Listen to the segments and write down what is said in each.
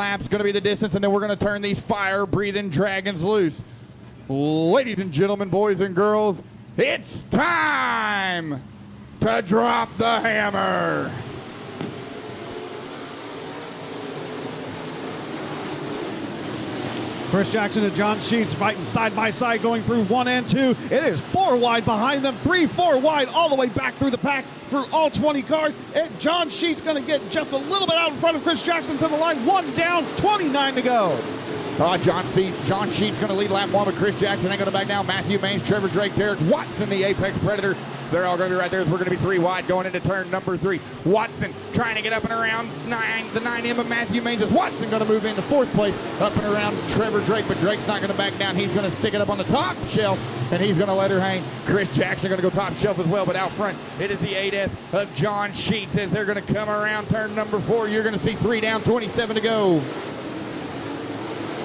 laps going to be the distance, and then we're going to turn these fire-breathing dragons loose. Ladies and gentlemen, boys and girls, it's time to drop the hammer. Chris Jackson and John Sheets fighting side by side going through 1 and 2. It is 4 wide behind them, 3, 4 wide all the way back through the pack, through all 20 cars. And John Sheets going to get just a little bit out in front of Chris Jackson to the line. 1 down, 29 to go. John Sheets going to lead lap 1, but Chris Jackson ain't going to back down. Matthew Maines, Trevor Drake, Derek Watson, the Apex Predator. They're all going to be right there as we're going to be 3 wide going into turn number 3. Watson trying to get up and around the 9M of Matthew Maines. Watson going to move into 4th place up and around Trevor Drake, but Drake's not going to back down. He's going to stick it up on the top shelf, and he's going to let her hang. Chris Jackson going to go top shelf as well, but out front, it is the 8S of John Sheets as they're going to come around turn number 4. You're going to see 3 down, 27 to go.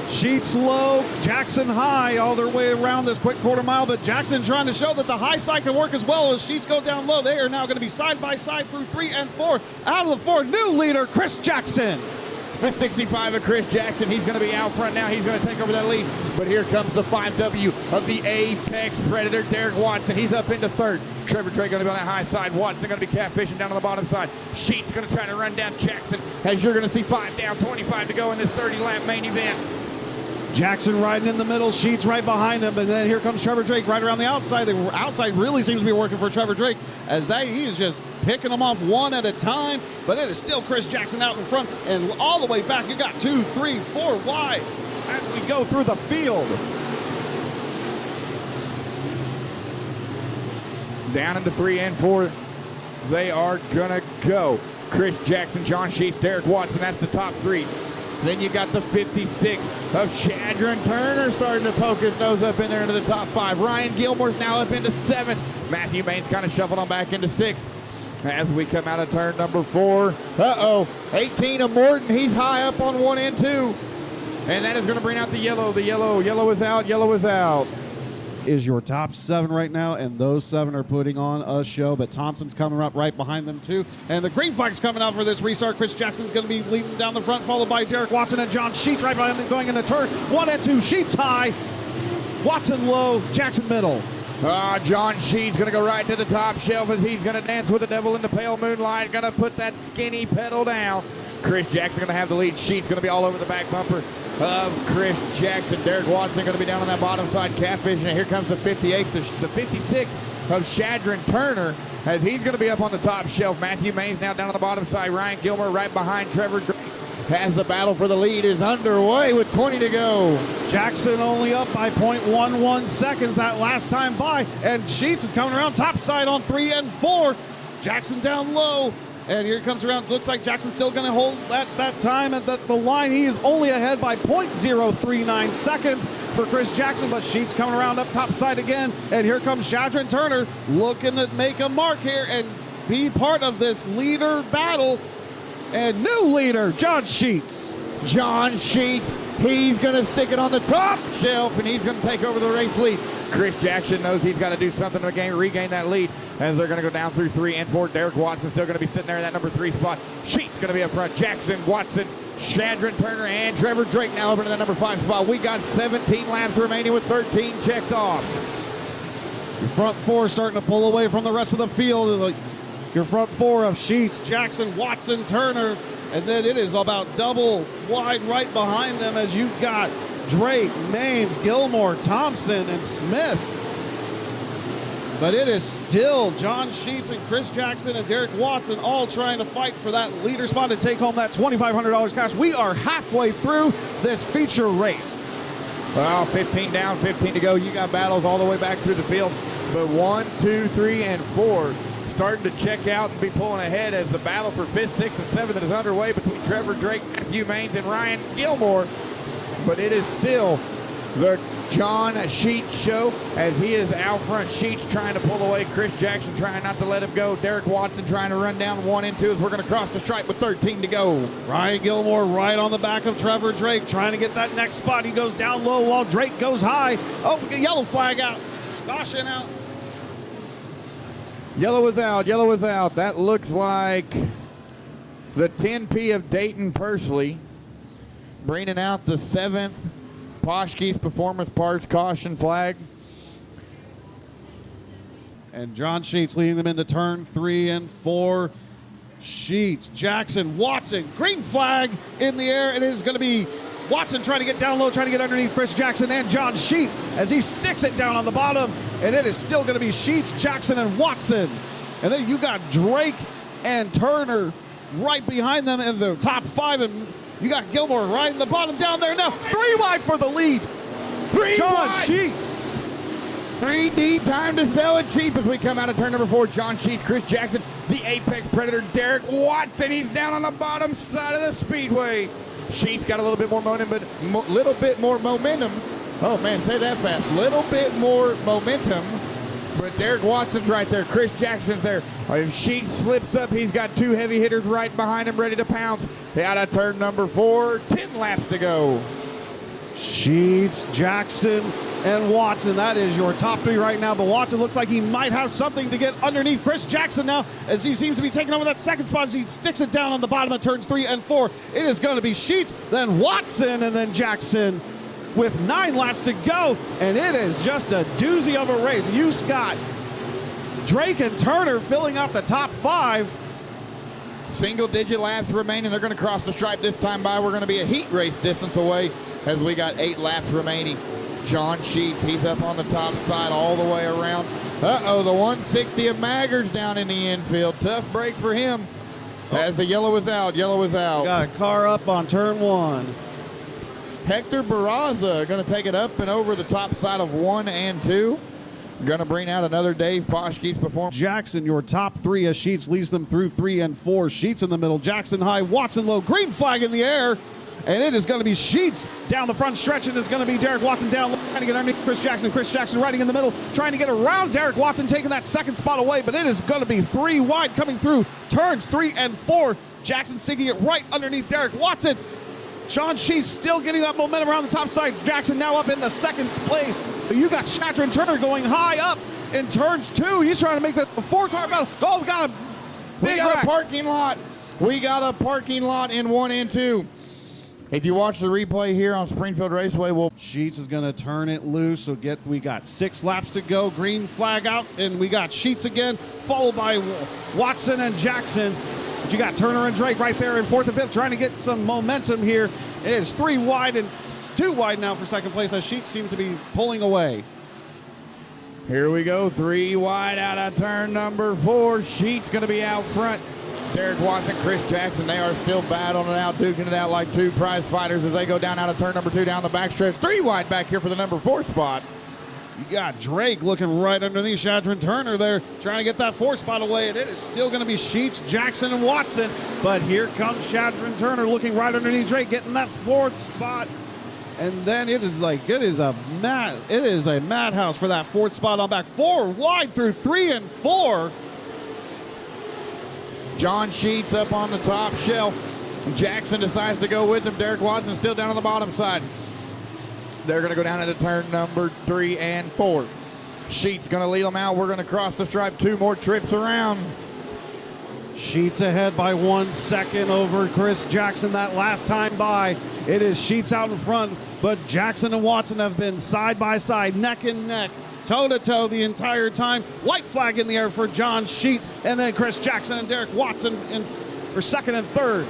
Sheets low, Jackson high all their way around this quick quarter mile, but Jackson trying to show that the high side can work as well as Sheets go down low. They are now going to be side by side through 3 and 4. Out of the 4, new leader, Chris Jackson. The 65 of Chris Jackson, he's going to be out front now. He's going to take over that lead, but here comes the 5W of the Apex Predator, Derek Watson. He's up into 3rd. Trevor Drake going to be on that high side. Watson going to be catfishing down on the bottom side. Sheets going to try to run down Jackson as you're going to see 5 down, 25 to go in this 30-lap main event. Jackson riding in the middle, Sheets right behind him, and then here comes Trevor Drake right around the outside. The outside really seems to be working for Trevor Drake as he is just picking them off one at a time, but it is still Chris Jackson out in front, and all the way back you got 2, 3, 4 wide as we go through the field. Down into 3 and 4, they are gonna go. Chris Jackson, John Sheets, Derek Watson, that's the top 3. Then you got the 56 of Shadron Turner starting to poke his nose up in there into the top 5. Ryan Gilmore's now up into 7. Matthew Maines kind of shuffled on back into 6. As we come out of turn number 4. 18 of Morton. He's high up on 1 and 2. And that is going to bring out the yellow. The yellow is out. Yellow is out. Is your top 7 right now, and those 7 are putting on a show, but Thompson's coming up right behind them too, and the green flag's coming out for this restart. Chris Jackson's going to be leading down the front, followed by Derek Watson and John Sheets right behind them going into turn 1 and 2. Sheets high, Watson low, Jackson middle. John Sheets going to go right to the top shelf as he's going to dance with the devil in the pale moonlight, going to put that skinny pedal down. Chris Jackson going to have the lead. Sheets going to be all over the back bumper of Chris Jackson. Derek Watson going to be down on that bottom side catfishing. And here comes the 58, the 56 of Shadron Turner as he's going to be up on the top shelf. Matthew Maines now down on the bottom side. Ryan Gilmore right behind Trevor Drake as the battle for the lead is underway with 20 to go. Jackson only up by 0.11 seconds that last time by, and Sheets is coming around top side on 3 and 4. Jackson down low. And here comes around. Looks like Jackson's still going to hold that time at the line. He is only ahead by 0.039 seconds for Chris Jackson, but Sheets coming around up top side again. And here comes Shadron Turner looking to make a mark here and be part of this leader battle. And new leader, John Sheets. John Sheets, he's going to stick it on the top shelf, and he's going to take over the race lead. Chris Jackson knows he's got to do something to regain that lead as they're going to go down through 3 and 4. Derek Watson still going to be sitting there in that number 3 spot. Sheets going to be up front. Jackson, Watson, Shadron Turner, and Trevor Drake now over to the number 5 spot. We got 17 laps remaining with 13 checked off. Your front 4 starting to pull away from the rest of the field. Your front 4 of Sheets, Jackson, Watson, Turner, and then it is about double wide right behind them as you've got Drake, Maines, Gilmore, Thompson, and Smith. But it is still John Sheets and Chris Jackson and Derek Watson all trying to fight for that leader spot to take home that $2,500 cash. We are halfway through this feature race. Well, 15 down, 15 to go. You got battles all the way back through the field. But 1, 2, 3, and 4 starting to check out and be pulling ahead as the battle for 5th, 6th, and 7th is underway between Trevor Drake, Matthew Maines, and Ryan Gilmore. But it is still the John Sheets show as he is out front. Sheets trying to pull away. Chris Jackson trying not to let him go. Derek Watson trying to run down 1 and 2 as we're going to cross the stripe with 13 to go. Ryan Gilmore right on the back of Trevor Drake trying to get that next spot. He goes down low while Drake goes high. Oh, yellow flag out. Caution out. Yellow is out. Yellow is out. That looks like the 10P of Dayton Pursley. bringing out the 7th Poshke's Performance Parts caution flag. And John Sheets leading them into turn 3 and 4. Sheets, Jackson, Watson, green flag in the air. It is going to be Watson trying to get down low, trying to get underneath Chris Jackson and John Sheets as he sticks it down on the bottom. And it is still going to be Sheets, Jackson, and Watson. And then you got Drake and Turner right behind them in the top 5. And you got Gilmore right in the bottom down there. Now 3 wide for the lead. John Sheets. 3 deep, time to sell it cheap as we come out of turn number 4. John Sheets, Chris Jackson, the Apex Predator, Derek Watson. He's down on the bottom side of the speedway. Sheets got a little bit more momentum, Oh man, say that fast. Little bit more momentum, but Derek Watson's right there. Chris Jackson's there. If Sheets slips up, he's got 2 heavy hitters right behind him, ready to pounce. Out of turn number 4, 10 laps to go. Sheets, Jackson, and Watson. That is your top 3 right now, but Watson looks like he might have something to get underneath Chris Jackson now as he seems to be taking over that second spot as he sticks it down on the bottom of turns 3 and 4. It is going to be Sheets, then Watson, and then Jackson with 9 laps to go, and it is just a doozy of a race. You got Drake and Turner filling out the top 5. Single-digit laps remaining. They're going to cross the stripe this time by. We're going to be a heat race distance away as we got 8 laps remaining. John Sheets, he's up on the top side all the way around. Uh-oh, the 160 of Maggard's down in the infield. Tough break for him as the yellow is out. Yellow is out. Got a car up on turn 1. Hector Barraza going to take it up and over the top side of 1 and 2. Going to bring out another Dave Poshke's Performance. Jackson, your top 3 as Sheets leads them through 3 and 4. Sheets in the middle, Jackson high, Watson low, green flag in the air. And it is going to be Sheets down the front stretch. It is going to be Derek Watson down low, trying to get underneath Chris Jackson. Chris Jackson riding in the middle, trying to get around Derek Watson, taking that second spot away. But it is going to be 3 wide coming through turns 3 and 4. Jackson sticking it right underneath Derek Watson. John Sheets still getting that momentum around the top side. Jackson now up in the second place. You got Shatter and Turner going high up in turns 2. He's trying to make that 4-car battle. Oh, we got a parking lot. We got a parking lot in 1 and 2. If you watch the replay here on Springfield Raceway, Sheets is going to turn it loose. So we got 6 laps to go. Green flag out, and we got Sheets again, followed by Watson and Jackson. But you got Turner and Drake right there in 4th and 5th, trying to get some momentum here. It is 3 wide, and it's 2 wide now for second place as Sheets seems to be pulling away. Here we go, 3 wide out of turn number 4. Sheets going to be out front. Derek Watson, Chris Jackson, they are still battling it out, duking it out like 2 prize fighters as they go down out of turn number 2 down the backstretch. 3 wide back here for the number 4 spot. You got Drake looking right underneath Shadron Turner there, trying to get that 4 spot away, and it is still going to be Sheets, Jackson, and Watson. But here comes Shadron Turner looking right underneath Drake, getting that 4th spot. And then it is a madhouse for that 4th spot on back. 4 wide through 3 and 4. John Sheets up on the top shelf. Jackson decides to go with him. Derek Watson still down on the bottom side. They're going to go down into turn number 3 and 4. Sheets going to lead them out. We're going to cross the stripe 2 more trips around. Sheets ahead by 1 second over Chris Jackson that last time by. It is Sheets out in front, but Jackson and Watson have been side by side, neck and neck, toe-to-toe the entire time. White flag in the air for John Sheets, and then Chris Jackson and Derek Watson for 2nd and 3rd.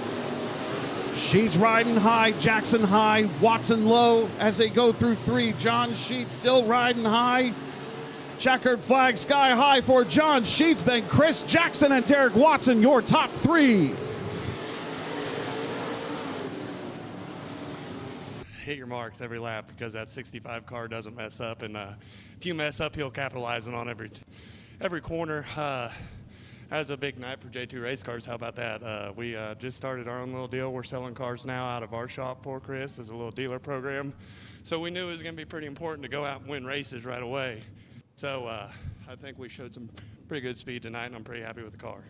Sheets riding high, Jackson high, Watson low as they go through 3. John Sheets still riding high. Checkered flag sky high for John Sheets, then Chris Jackson and Derek Watson, your top 3. Hit your marks every lap because that 65 car doesn't mess up, and if you mess up, he'll capitalize on every corner. That was a big night for J2 Race Cars. How about that? We just started our own little deal. We're selling cars now out of our shop for Chris as a little dealer program. So we knew it was going to be pretty important to go out and win races right away. So I think we showed some pretty good speed tonight, and I'm pretty happy with the car.